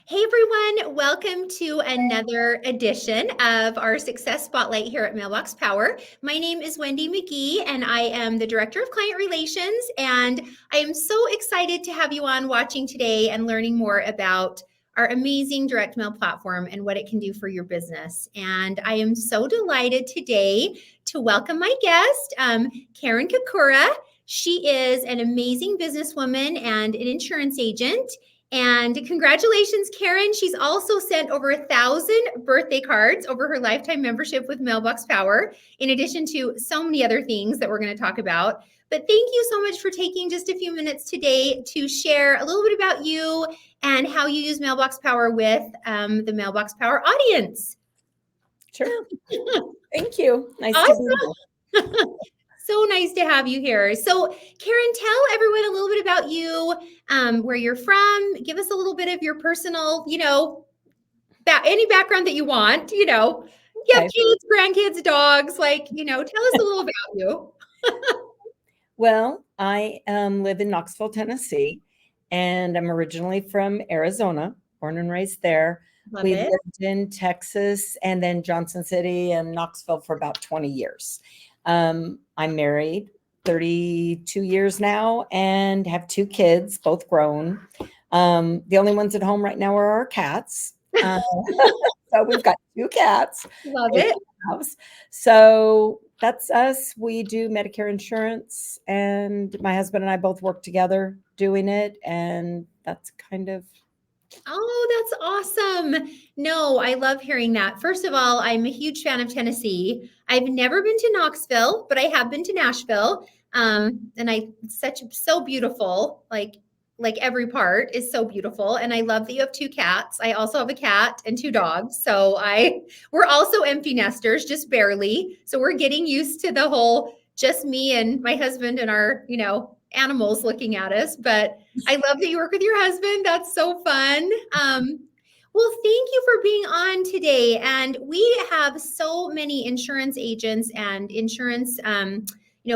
Hey everyone, welcome to another edition of our Success Spotlight here at Mailbox Power. My name is Wendy McGee and I am the Director of Client Relations, and I am so excited to have you on watching today and learning more about our amazing direct mail platform and what it can do for your business. And I am so delighted today to welcome my guest, Karen Kukura. She is an amazing businesswoman and an insurance agent. And congratulations, Karen. She's also sent over 1,000 birthday cards over her lifetime membership with Mailbox Power, in addition to so many other things that we're going to talk about. But thank you so much for taking just a few minutes today to share a little bit about you and how you use Mailbox Power with the Mailbox Power audience. Sure. Thank you. Nice Awesome. to be here. So nice to have you here. So, Karen, tell everyone a little bit about you, where you're from. Give us a little bit of your personal, any background that you want. You have kids, grandkids, dogs. Tell us a little about you. Well, I live in Knoxville, Tennessee, and I'm originally from Arizona, born and raised there. We lived in Texas and then Johnson City and Knoxville for about 20 years. I'm married 32 years now and have 2 kids, both grown. The only ones at home right now are our cats. So we've got 2 cats. Love it. House. So that's us. We do Medicare insurance, and my husband and I both work together doing it. And that's kind of. Oh, that's awesome. No, I love hearing that. First of all, I'm a huge fan of Tennessee. I've never been to Knoxville, but I have been to Nashville. And so beautiful. Like every part is so beautiful. And I love that you have 2 cats. I also have a cat and 2 dogs. So we're also empty nesters, just barely. So we're getting used to the whole just me and my husband and our, animals looking at us. But I love that you work with your husband. That's so fun. Well, thank you for being on today. And we have so many insurance agents and insurance,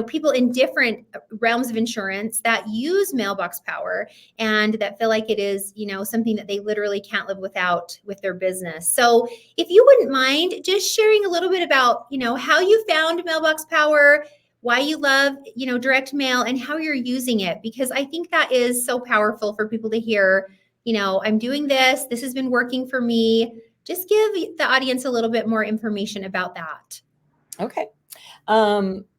people in different realms of insurance that use Mailbox Power and that feel like it is, something that they literally can't live without with their business. So if you wouldn't mind just sharing a little bit about, how you found Mailbox Power, why you love, direct mail, and how you're using it, because I think that is so powerful for people to hear, I'm doing this. This has been working for me. Just give the audience a little bit more information about that. Okay.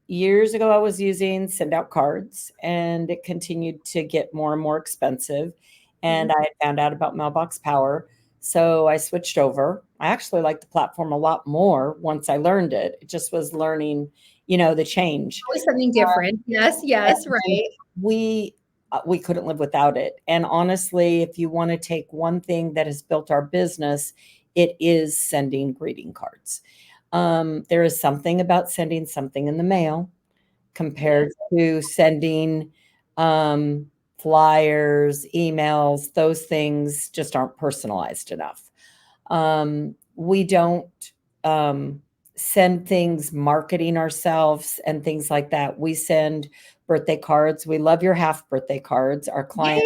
Years ago, I was using send out cards, and it continued to get more and more expensive. And I found out about Mailbox Power. So I switched over. I actually liked the platform a lot more once I learned it. It just was learning, the change. Always something different. Yes, right. We couldn't live without it. And honestly, if you want to take one thing that has built our business, it is sending greeting cards. There is something about sending something in the mail compared to sending flyers, emails. Those things just aren't personalized enough. We don't send things marketing ourselves and things like that. We send birthday cards. We love your half birthday cards. Our clients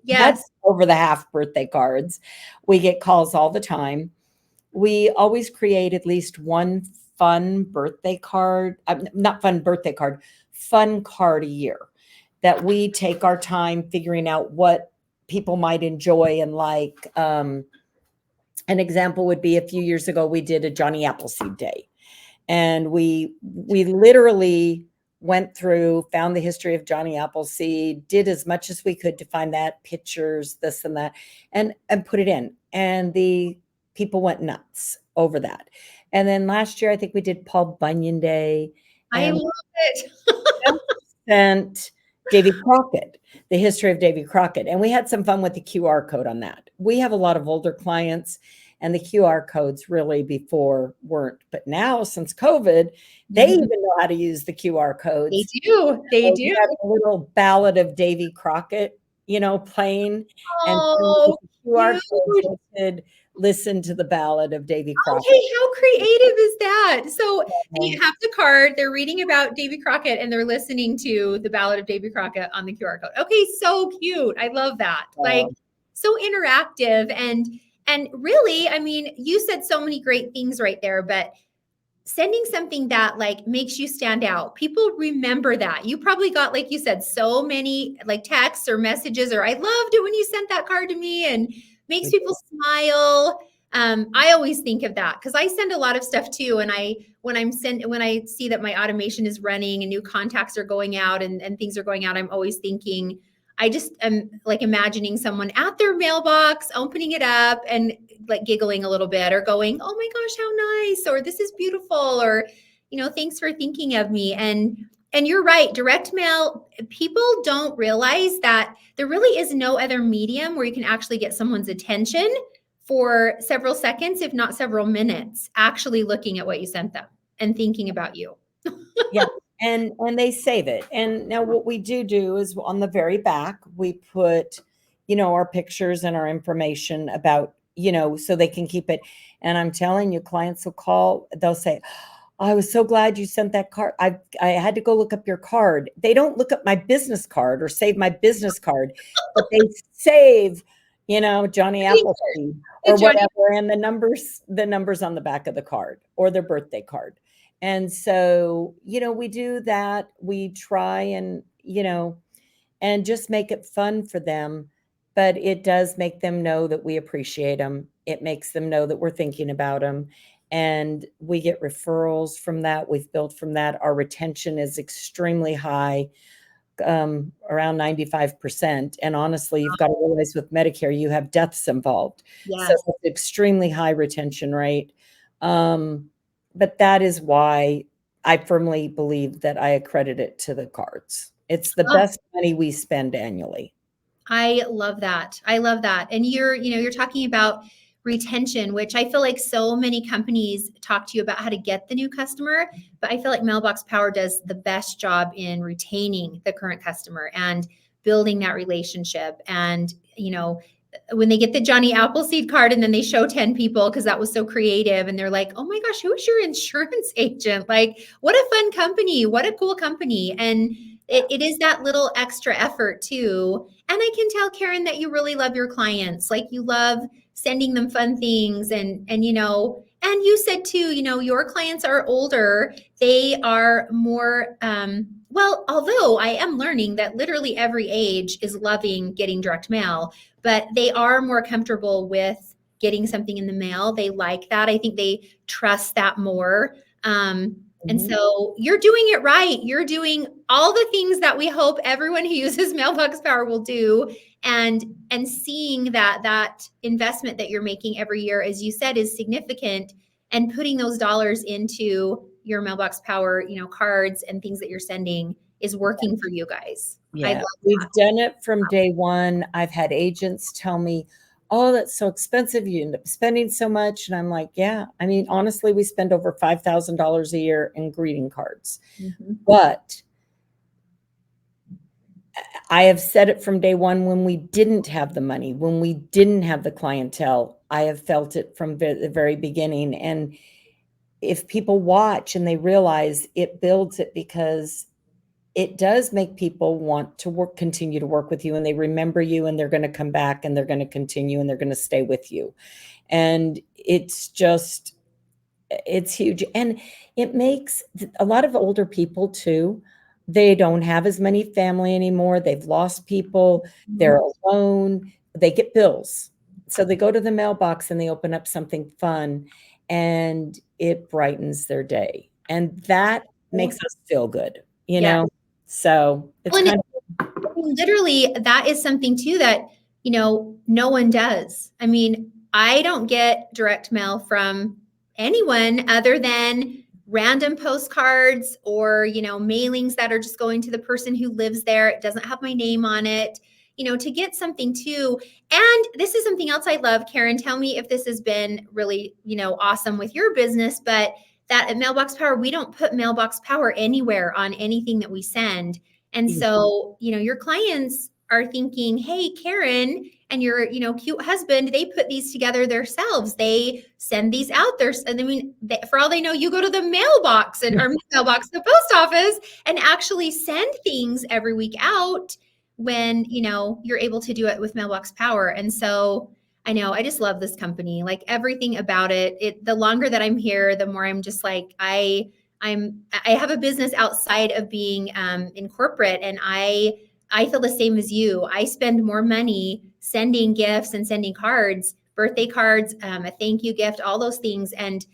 yes, over the half birthday cards. We get calls all the time. We always create at least one fun birthday card, not fun birthday card, fun card a year that we take our time figuring out what people might enjoy and like. An example would be a few years ago, we did a Johnny Appleseed Day. And we literally went through, found the history of Johnny Appleseed, did as much as we could to find that, pictures, this and that, and put it in. And the people went nuts over that. And then last year, I think we did Paul Bunyan Day. I love it. Sent Davy Crockett, the history of Davy Crockett. And we had some fun with the QR code on that. We have a lot of older clients, and the QR codes really before weren't. But now, since COVID, they even know how to use the QR codes. They do. They do. Have a little ballad of Davy Crockett, playing. Oh, and QR codes could listen to the ballad of Davy Crockett. Okay, how creative is that? So they have the card, they're reading about Davy Crockett, and they're listening to the ballad of Davy Crockett on the QR code. Okay, so cute. I love that. so interactive. And really, I mean, you said so many great things right there, but sending something that like makes you stand out. People remember that. You probably got, like you said, so many like texts or messages, or I loved it when you sent that card to me, and makes people smile. I always think of that because I send a lot of stuff too. And when I see that my automation is running and new contacts are going out and things are going out, I'm always thinking, I just am like imagining someone at their mailbox, opening it up and like giggling a little bit or going, oh my gosh, how nice, or this is beautiful, or, thanks for thinking of me. And you're right, direct mail, people don't realize that there really is no other medium where you can actually get someone's attention for several seconds, if not several minutes, actually looking at what you sent them and thinking about you. Yeah. And they save it. And now what we do is on the very back, we put, our pictures and our information about, so they can keep it. And I'm telling you, clients will call, they'll say, oh, I was so glad you sent that card. I had to go look up your card. They don't look up my business card or save my business card, but they save, Johnny Appleseed or whatever. And the numbers on the back of the card or their birthday card. And so, we do that. We try and, and just make it fun for them. But it does make them know that we appreciate them. It makes them know that we're thinking about them. And we get referrals from that. We've built from that. Our retention is extremely high, around 95%. And honestly, you've got to realize with Medicare, you have deaths involved. Yes. So it's extremely high retention rate. But that is why I firmly believe that I accredit it to the cards. It's the best money we spend annually. I love that. I love that. And you're talking about retention, which I feel like so many companies talk to you about how to get the new customer, but I feel like Mailbox Power does the best job in retaining the current customer and building that relationship. And, when they get the Johnny Appleseed card and then they show 10 people because that was so creative and they're like, oh my gosh, who's your insurance agent? Like, what a fun company. What a cool company. And it is that little extra effort too. And I can tell, Karen, that you really love your clients. Like you love sending them fun things and you said too, your clients are older. They are more, although I am learning that literally every age is loving getting direct mail, but they are more comfortable with getting something in the mail. They like that. I think they trust that more. And so you're doing it right. You're doing all the things that we hope everyone who uses Mailbox Power will do. And seeing that investment that you're making every year, as you said, is significant, and putting those dollars into your Mailbox Power, cards and things that you're sending is working for you guys. Yeah, we've done it from day one. I've had agents tell me, oh, that's so expensive. You end up spending so much. And I'm like, yeah, I mean, honestly, we spend over $5,000 a year in greeting cards. But I have said it from day one, when we didn't have the money, when we didn't have the clientele, I have felt it from the very beginning. And if people watch and they realize, it builds it, because it does make people want to continue to work with you, and they remember you, and they're going to come back, and they're going to continue, and they're going to stay with you. And it's huge. And it makes a lot of older people too, they don't have as many family anymore. They've lost people. They're alone. They get bills. So they go to the mailbox and they open up something fun, and it brightens their day. And that makes us feel good, So it's literally, that is something too that, no one does. I mean, I don't get direct mail from anyone other than random postcards or, mailings that are just going to the person who lives there. It doesn't have my name on it, to get something too. And this is something else I love. Karen, tell me if this has been really, awesome with your business, but that at Mailbox Power, we don't put Mailbox Power anywhere on anything that we send. And so, your clients are thinking, hey, Karen and your, cute husband, they put these together themselves. They send these out there. And I mean, for all they know, you go to the the post office, and actually send things every week out when, you're able to do it with Mailbox Power. And so I know, I just love this company, like everything about it. The longer that I'm here, the more I'm just like, I have a business outside of being in corporate, and I feel the same as you. I spend more money sending gifts and sending cards, birthday cards, a thank you gift, all those things. And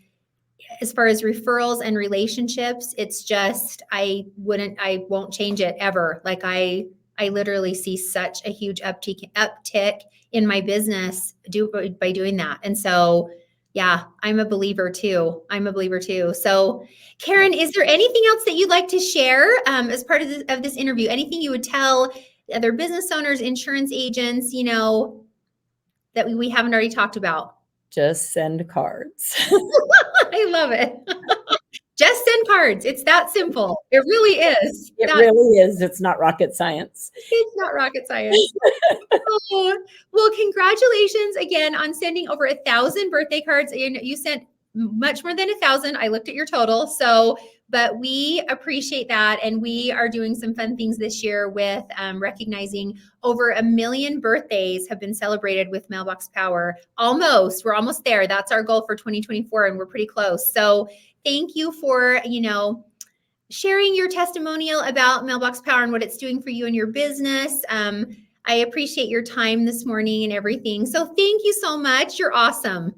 as far as referrals and relationships, it's just, I won't change it ever. Like I literally see such a huge uptick in my business by doing that. And so, yeah, I'm a believer too. So, Karen, is there anything else that you'd like to share as part of this interview? Anything you would tell other business owners, insurance agents, that we haven't already talked about? Just send cards. I love it. Just send cards. It's that simple. It really is. It really is. It's not rocket science. It's not rocket science. Oh, well, congratulations again on sending over 1,000 birthday cards. And you sent much more than 1,000. I looked at your total. So, but we appreciate that. And we are doing some fun things this year with recognizing over 1 million birthdays have been celebrated with Mailbox Power. We're almost there. That's our goal for 2024, and we're pretty close. So thank you for, sharing your testimonial about Mailbox Power and what it's doing for you and your business. I appreciate your time this morning and everything. So thank you so much. You're awesome.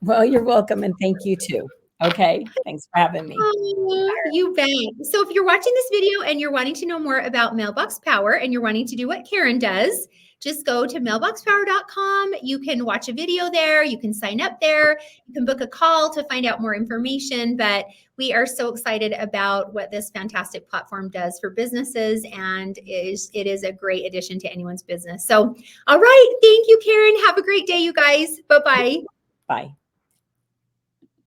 Well, you're welcome. And thank you too. Okay. Thanks for having me. Oh, you bet. So if you're watching this video and you're wanting to know more about Mailbox Power and you're wanting to do what Karen does, just go to mailboxpower.com. You can watch a video there. You can sign up there. You can book a call to find out more information. But we are so excited about what this fantastic platform does for businesses, and it is a great addition to anyone's business. So, all right. Thank you, Karen. Have a great day, you guys. Bye-bye. Bye.